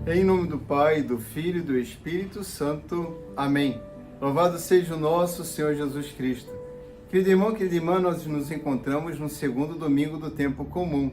Em nome do Pai, do Filho e do Espírito Santo. Amém. Louvado seja o nosso Senhor Jesus Cristo. Querido irmão, querida irmã, nós nos encontramos no segundo domingo do tempo comum.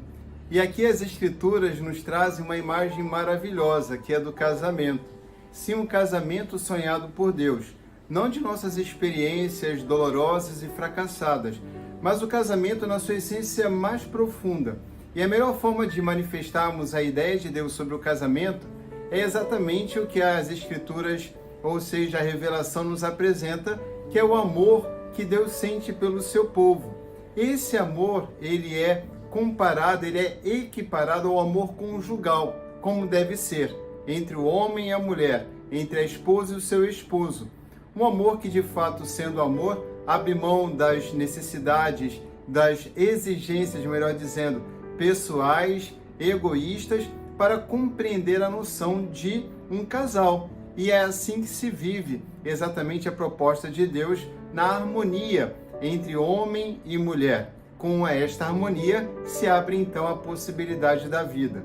E aqui as Escrituras nos trazem uma imagem maravilhosa, que é do casamento. Sim, um casamento sonhado por Deus. Não de nossas experiências dolorosas e fracassadas, mas o casamento na sua essência mais profunda. E a melhor forma de manifestarmos a ideia de Deus sobre o casamento é exatamente o que as Escrituras, ou seja, a revelação nos apresenta, que é o amor que Deus sente pelo seu povo. Esse amor, ele é comparado, ele é equiparado ao amor conjugal, como deve ser, entre o homem e a mulher, entre a esposa e o seu esposo. Um amor que, de fato, sendo amor, abre mão das necessidades, das exigências, melhor dizendo, pessoais, egoístas, para compreender a noção de um casal. E é assim que se vive exatamente a proposta de Deus na harmonia entre homem e mulher. Com esta harmonia se abre então a possibilidade da vida.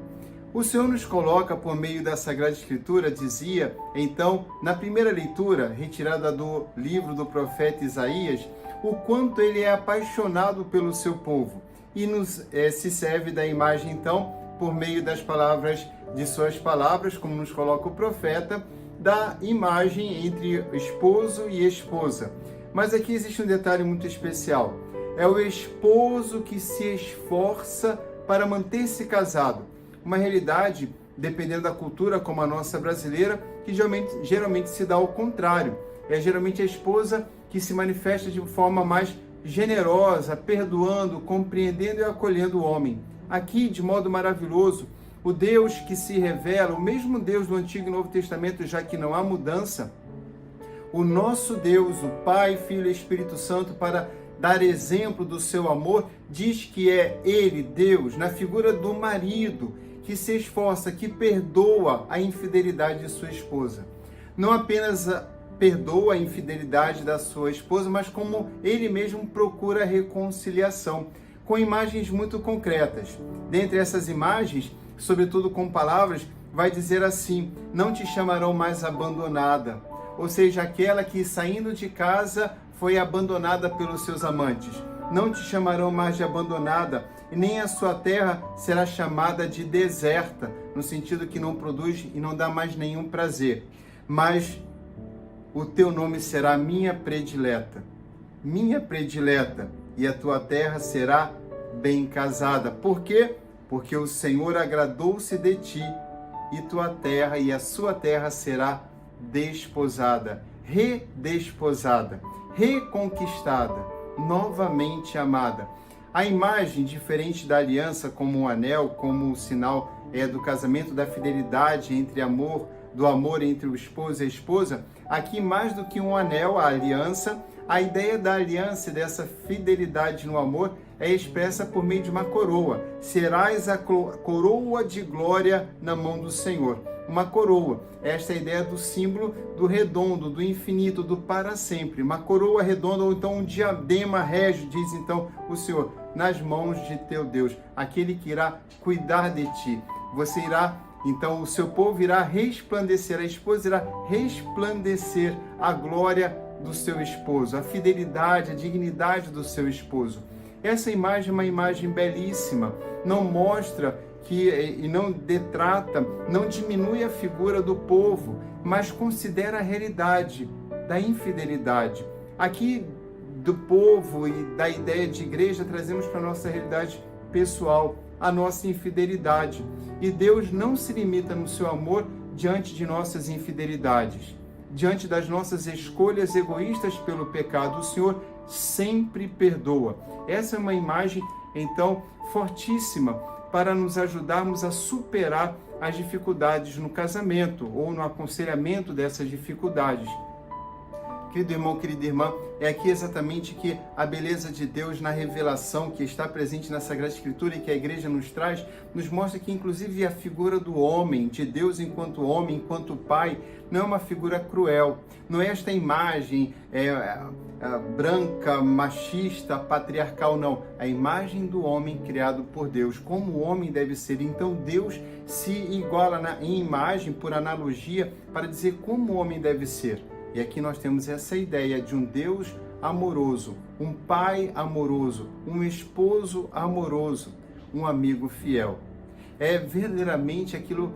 O Senhor nos coloca por meio da Sagrada Escritura, dizia então na primeira leitura, retirada do livro do profeta Isaías, o quanto ele é apaixonado pelo seu povo. E se serve da imagem então, por meio das palavras, de suas palavras, como nos coloca o profeta, da imagem entre esposo e esposa. Mas aqui existe um detalhe muito especial. É o esposo que se esforça para manter-se casado. Uma realidade, dependendo da cultura, como a nossa brasileira, que geralmente se dá ao contrário. É geralmente a esposa que se manifesta de forma mais generosa, perdoando, compreendendo e acolhendo o homem. Aqui, de modo maravilhoso, o Deus que se revela, o mesmo Deus do Antigo e Novo Testamento, já que não há mudança, o nosso Deus, o Pai, Filho e Espírito Santo, para dar exemplo do seu amor, diz que é Ele, Deus, na figura do marido, que se esforça, que perdoa a infidelidade de sua esposa. Não apenas perdoa a infidelidade da sua esposa, mas como Ele mesmo procura a reconciliação, com imagens muito concretas. Dentre essas imagens, sobretudo com palavras, vai dizer assim: não te chamarão mais abandonada, ou seja, aquela que saindo de casa foi abandonada pelos seus amantes. Não te chamarão mais de abandonada, e nem a sua terra será chamada de deserta, no sentido que não produz e não dá mais nenhum prazer. Mas o teu nome será minha predileta, e a tua terra será bem casada. Por quê? Porque o Senhor agradou-se de ti, e tua terra e a sua terra será desposada, redesposada, reconquistada, novamente amada. A imagem, diferente da aliança, como um anel, como o sinal do casamento, da fidelidade entre do amor entre o esposo e a esposa, aqui mais do que um anel, a aliança, a ideia da aliança e dessa fidelidade no amor é expressa por meio de uma coroa. Serás a coroa de glória na mão do Senhor. Uma coroa, esta é a ideia do símbolo do redondo, do infinito, do para sempre. Uma coroa redonda, ou então um diadema régio, diz então o Senhor, nas mãos de teu Deus, aquele que irá cuidar de ti. Você irá, então o seu povo irá resplandecer, a esposa irá resplandecer a glória do seu esposo, a fidelidade, a dignidade do seu esposo. Essa imagem é uma imagem belíssima, não mostra e não detrata, não diminui a figura do povo, mas considera a realidade da infidelidade. Aqui, do povo e da ideia de igreja, trazemos para a nossa realidade pessoal a nossa infidelidade. E Deus não se limita no seu amor diante de nossas infidelidades, diante das nossas escolhas egoístas pelo pecado. O Senhor sempre perdoa. Essa é uma imagem, então, fortíssima para nos ajudarmos a superar as dificuldades no casamento ou no aconselhamento dessas dificuldades. Querido irmão, querida irmã, é aqui exatamente que a beleza de Deus na revelação que está presente na Sagrada Escritura e que a igreja nos traz, nos mostra que inclusive a figura do homem, de Deus enquanto homem, enquanto pai, não é uma figura cruel. Não é esta imagem branca, machista, patriarcal, não. A imagem do homem criado por Deus, como o homem deve ser. Então Deus se iguala em imagem, por analogia, para dizer como o homem deve ser. E aqui nós temos essa ideia de um Deus amoroso, um pai amoroso, um esposo amoroso, um amigo fiel. É verdadeiramente aquilo,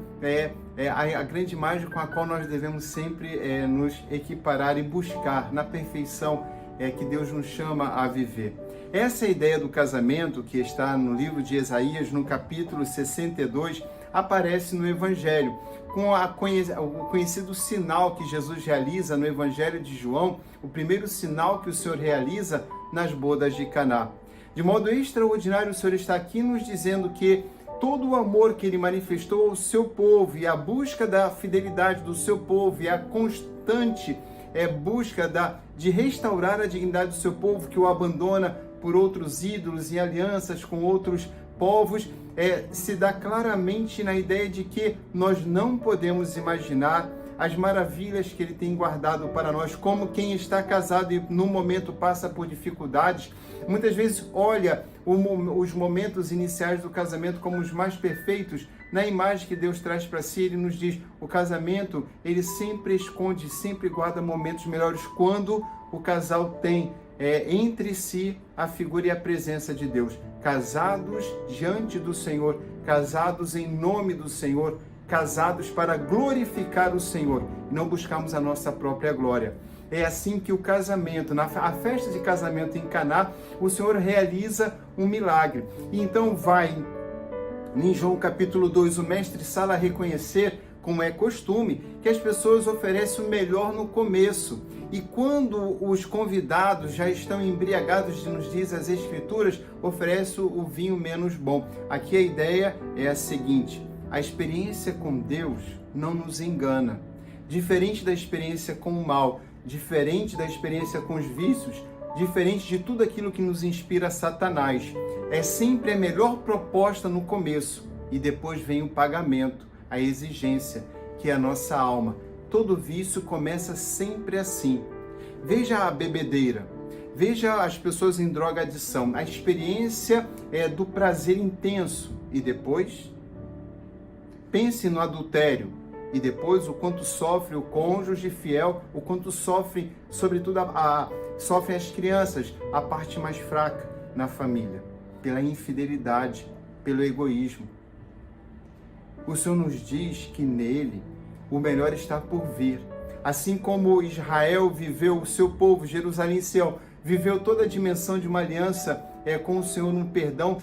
a grande imagem com a qual nós devemos sempre nos equiparar e buscar na perfeição que Deus nos chama a viver. Essa ideia do casamento, que está no livro de Isaías, no capítulo 62, aparece no Evangelho, com o conhecido sinal que Jesus realiza no Evangelho de João, o primeiro sinal que o Senhor realiza nas bodas de Caná. De modo extraordinário, o Senhor está aqui nos dizendo que todo o amor que Ele manifestou ao seu povo e a busca da fidelidade do seu povo e a constante busca de restaurar a dignidade do seu povo, que o abandona por outros ídolos e alianças com outros povos, se dá claramente na ideia de que nós não podemos imaginar as maravilhas que Ele tem guardado para nós, como quem está casado e no momento passa por dificuldades, muitas vezes olha os momentos iniciais do casamento como os mais perfeitos. Na imagem que Deus traz para si, Ele nos diz, o casamento, Ele sempre esconde, sempre guarda momentos melhores quando o casal tem entre si a figura e a presença de Deus. Casados diante do Senhor, casados em nome do Senhor, casados para glorificar o Senhor e não buscarmos a nossa própria glória. É assim que o casamento, a festa de casamento em Caná, o Senhor realiza um milagre. E então vai, em João capítulo 2, o mestre Sala reconhecer, como é costume, que as pessoas oferecem o melhor no começo. E quando os convidados já estão embriagados, nos diz as Escrituras, oferece o vinho menos bom. Aqui a ideia é a seguinte: a experiência com Deus não nos engana. Diferente da experiência com o mal, diferente da experiência com os vícios, diferente de tudo aquilo que nos inspira Satanás. É sempre a melhor proposta no começo e depois vem o pagamento, a exigência, que é a nossa alma. Todo vício começa sempre assim. Veja a bebedeira, veja as pessoas em drogadição. A experiência é do prazer intenso e depois pense no adultério e depois o quanto sofre o cônjuge fiel, o quanto sofre, sobretudo, sofrem as crianças, a parte mais fraca na família, pela infidelidade, pelo egoísmo. O Senhor nos diz que nele o melhor está por vir. Assim como Israel viveu, o seu povo, Jerusalém e Sião, viveu toda a dimensão de uma aliança com o Senhor no perdão,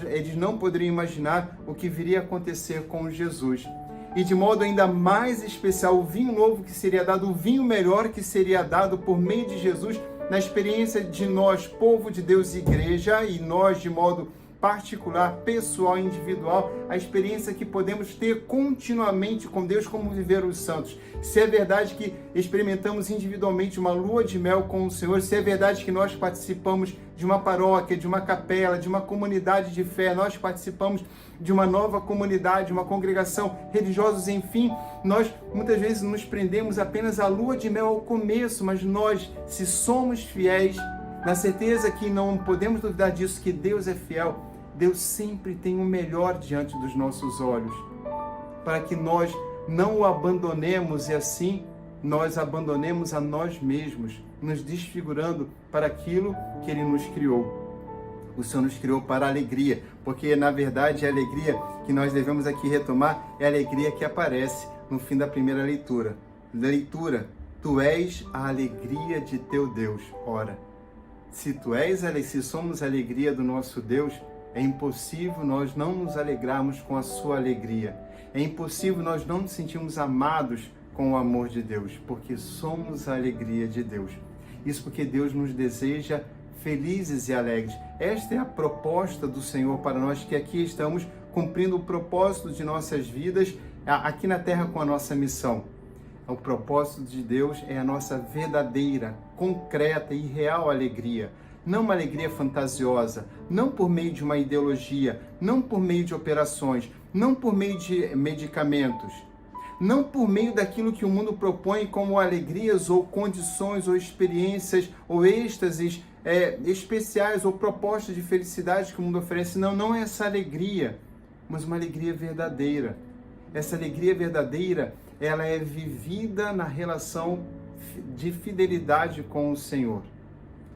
eles não poderiam imaginar o que viria a acontecer com Jesus. E de modo ainda mais especial, o vinho novo que seria dado, o vinho melhor que seria dado por meio de Jesus, na experiência de nós, povo de Deus, igreja, e nós de modo particular, pessoal, individual, a experiência que podemos ter continuamente com Deus, como viver os santos. Se é verdade que experimentamos individualmente uma lua de mel com o Senhor, se é verdade que nós participamos de uma paróquia, de uma capela, de uma comunidade de fé, nós participamos de uma nova comunidade, uma congregação, religiosos, enfim, nós muitas vezes nos prendemos apenas à lua de mel ao começo, mas nós, se somos fiéis, na certeza que não podemos duvidar disso, que Deus é fiel, Deus sempre tem o melhor diante dos nossos olhos, para que nós não o abandonemos e assim nós abandonemos a nós mesmos, nos desfigurando para aquilo que Ele nos criou. O Senhor nos criou para a alegria, porque na verdade a alegria que nós devemos aqui retomar é a alegria que aparece no fim da primeira leitura. Tu és a alegria de teu Deus. Ora, se somos a alegria do nosso Deus, é impossível nós não nos alegrarmos com a sua alegria. É impossível nós não nos sentirmos amados com o amor de Deus, porque somos a alegria de Deus. Isso porque Deus nos deseja felizes e alegres. Esta é a proposta do Senhor para nós, que aqui estamos cumprindo o propósito de nossas vidas aqui na terra com a nossa missão. O propósito de Deus é a nossa verdadeira, concreta e real alegria. Não uma alegria fantasiosa, não por meio de uma ideologia, não por meio de operações, não por meio de medicamentos, não por meio daquilo que o mundo propõe como alegrias ou condições ou experiências ou êxtases especiais ou propostas de felicidade que o mundo oferece. Não é essa alegria, mas uma alegria verdadeira. Essa alegria verdadeira, ela é vivida na relação de fidelidade com o Senhor.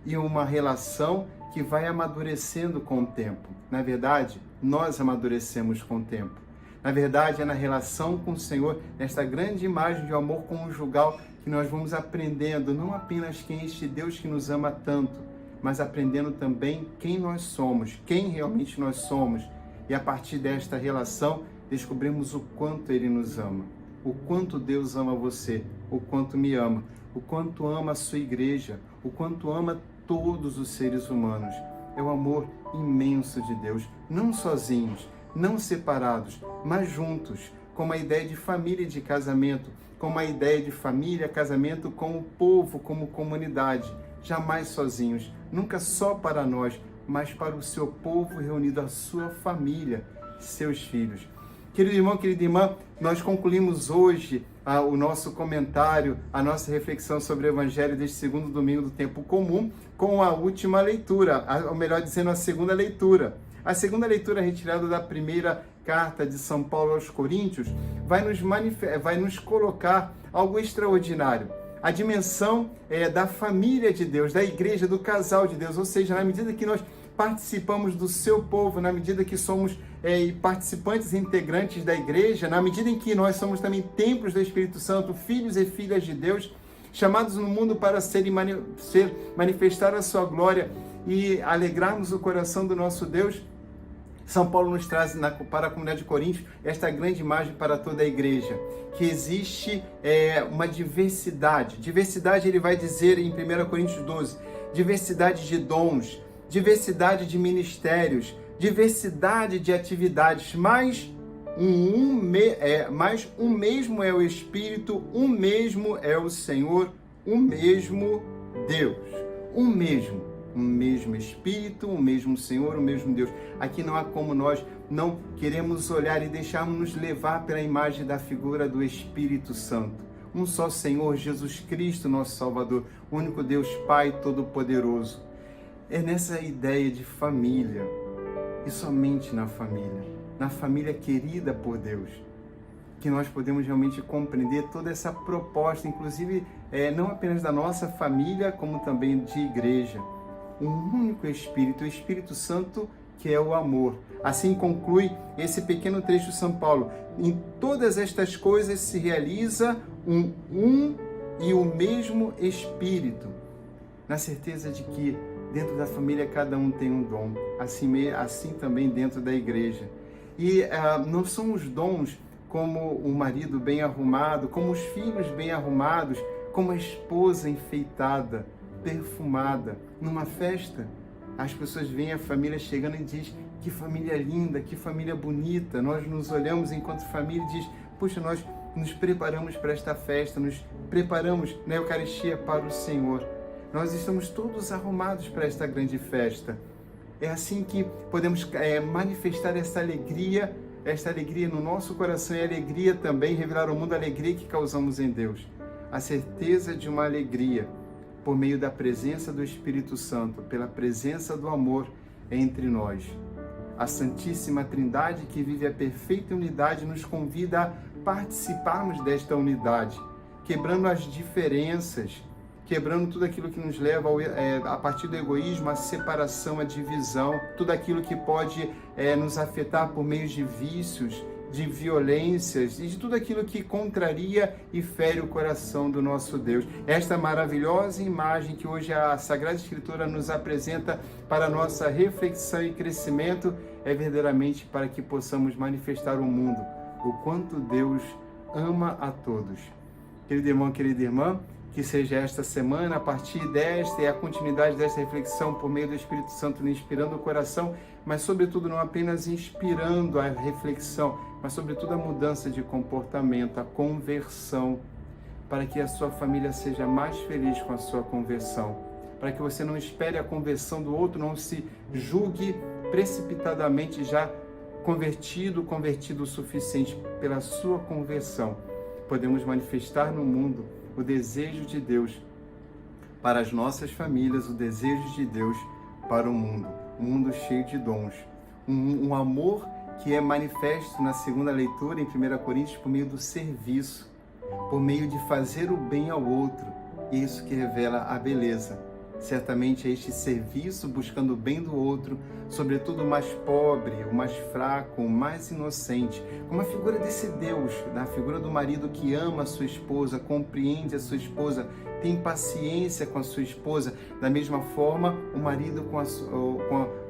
E uma relação que vai amadurecendo com o tempo. Na verdade, nós amadurecemos com o tempo. Na verdade, é na relação com o Senhor, nesta grande imagem de um amor conjugal, que nós vamos aprendendo não apenas quem é este Deus que nos ama tanto, mas aprendendo também quem nós somos, quem realmente nós somos. E a partir desta relação, descobrimos o quanto Ele nos ama, o quanto Deus ama você, o quanto me ama, o quanto ama a sua igreja, o quanto ama todos os seres humanos. É o amor imenso de Deus, não sozinhos, não separados, mas juntos, com uma ideia de família e de casamento, com uma ideia de família, casamento como povo, como comunidade, jamais sozinhos, nunca só para nós, mas para o seu povo reunido, a sua família, seus filhos. Querido irmão, querida irmã, nós concluímos hoje o nosso comentário, a nossa reflexão sobre o Evangelho deste segundo domingo do tempo comum, com a última leitura, ou melhor dizendo, a segunda leitura. A segunda leitura retirada da primeira carta de São Paulo aos Coríntios vai nos colocar algo extraordinário. A dimensão da família de Deus, da igreja, do casal de Deus, ou seja, na medida que nós participamos do seu povo, na medida que somos participantes e integrantes da igreja, na medida em que nós somos também templos do Espírito Santo, filhos e filhas de Deus, chamados no mundo para manifestar a sua glória e alegrarmos o coração do nosso Deus, São Paulo nos traz para a comunidade de Coríntios esta grande imagem para toda a igreja, que existe uma diversidade. Diversidade, ele vai dizer em 1 Coríntios 12, diversidade de dons, diversidade de ministérios, diversidade de atividades, mas um mesmo é o Espírito, um mesmo é o Senhor, um mesmo Deus, um mesmo Espírito, o mesmo Senhor, o mesmo Deus. Aqui não há como nós não queremos olhar e deixarmos-nos levar pela imagem da figura do Espírito Santo. Um só Senhor, Jesus Cristo, nosso Salvador, único Deus Pai Todo-Poderoso. É nessa ideia de família, e somente na família querida por Deus, que nós podemos realmente compreender toda essa proposta, inclusive não apenas da nossa família, como também de igreja. Um único Espírito, o Espírito Santo, que é o amor. Assim conclui esse pequeno trecho de São Paulo. Em todas estas coisas se realiza um e o mesmo Espírito, na certeza de que dentro da família cada um tem um dom, assim também dentro da igreja. E não são os dons como o marido bem arrumado, como os filhos bem arrumados, como a esposa enfeitada, perfumada. Numa festa, as pessoas veem a família chegando e dizem: que família linda, que família bonita. Nós nos olhamos enquanto família e diz: puxa, nós nos preparamos para esta festa, nos preparamos na Eucaristia para o Senhor. Nós estamos todos arrumados para esta grande festa. É assim que podemos manifestar essa alegria no nosso coração, e alegria também, revelar ao mundo a alegria que causamos em Deus. A certeza de uma alegria por meio da presença do Espírito Santo, pela presença do amor entre nós. A Santíssima Trindade, que vive a perfeita unidade, nos convida a participarmos desta unidade, quebrando as diferenças, quebrando tudo aquilo que nos leva a partir do egoísmo, a separação, a divisão, tudo aquilo que pode nos afetar por meio de vícios, de violências e de tudo aquilo que contraria e fere o coração do nosso Deus. Esta maravilhosa imagem que hoje a Sagrada Escritura nos apresenta para a nossa reflexão e crescimento é verdadeiramente para que possamos manifestar ao mundo o quanto Deus ama a todos. Querido irmão, querida irmã, que seja esta semana, a partir desta e a continuidade desta reflexão por meio do Espírito Santo, inspirando o coração, mas sobretudo não apenas inspirando a reflexão, mas sobretudo a mudança de comportamento, a conversão, para que a sua família seja mais feliz com a sua conversão, para que você não espere a conversão do outro, não se julgue precipitadamente já convertido o suficiente. Pela sua conversão, podemos manifestar no mundo o desejo de Deus para as nossas famílias, o desejo de Deus para o mundo, um mundo cheio de dons, um amor que é manifesto na segunda leitura, em 1 Coríntios, por meio do serviço, por meio de fazer o bem ao outro, isso que revela a beleza. Certamente é este serviço, buscando o bem do outro, sobretudo o mais pobre, o mais fraco, o mais inocente, como a figura desse Deus, da figura do marido que ama a sua esposa, compreende a sua esposa, tem paciência com a sua esposa, da mesma forma o marido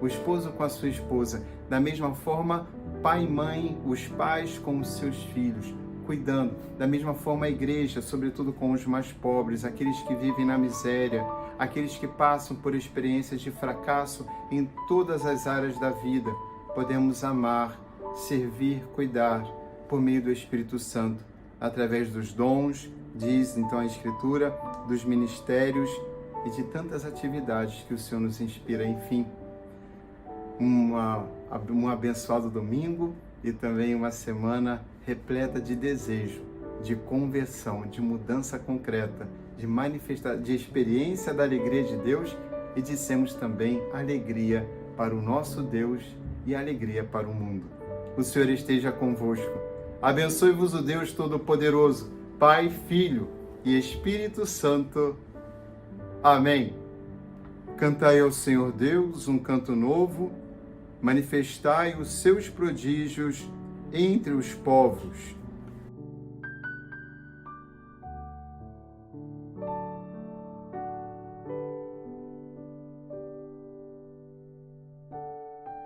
o esposo com a sua esposa, da mesma forma pai e mãe, os pais com os seus filhos, cuidando, da mesma forma a igreja, sobretudo com os mais pobres, aqueles que vivem na miséria, aqueles que passam por experiências de fracasso em todas as áreas da vida. Podemos amar, servir, cuidar por meio do Espírito Santo, através dos dons, diz então a Escritura, dos ministérios e de tantas atividades que o Senhor nos inspira. Enfim, um abençoado domingo e também uma semana repleta de desejo, de conversão, de mudança concreta, de manifestação, de experiência da alegria de Deus, e dissemos também alegria para o nosso Deus e alegria para o mundo. O Senhor esteja convosco. Abençoe-vos o Deus Todo-Poderoso, Pai, Filho e Espírito Santo. Amém. Cantai ao Senhor Deus um canto novo, manifestai os seus prodígios entre os povos.